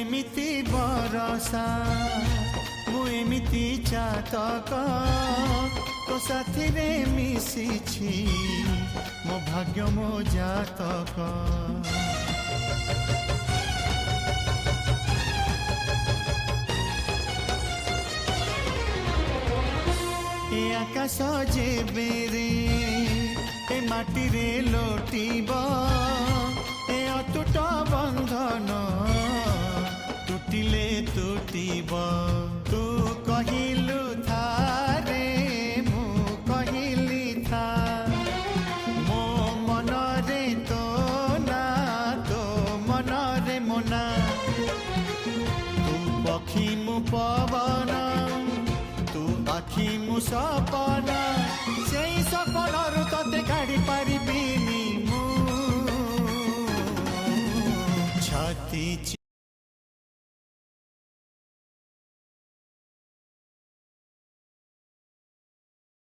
एमिति बरसा मु एमिति चातक तो साथी रे मिशिछि मो भाग्य मो जातक ए आकाश जे बेरे ए माटी रे लोटिब ए अटूट बंधन टूटिले टूटिब तू कहिलु थारे मु कहिली था मो मन रे तो ना तो मन रे मोना तू पक्षी मु पवन तू आखि मु सपना से सपन तते काढ़ी पारिबिनी मु छाती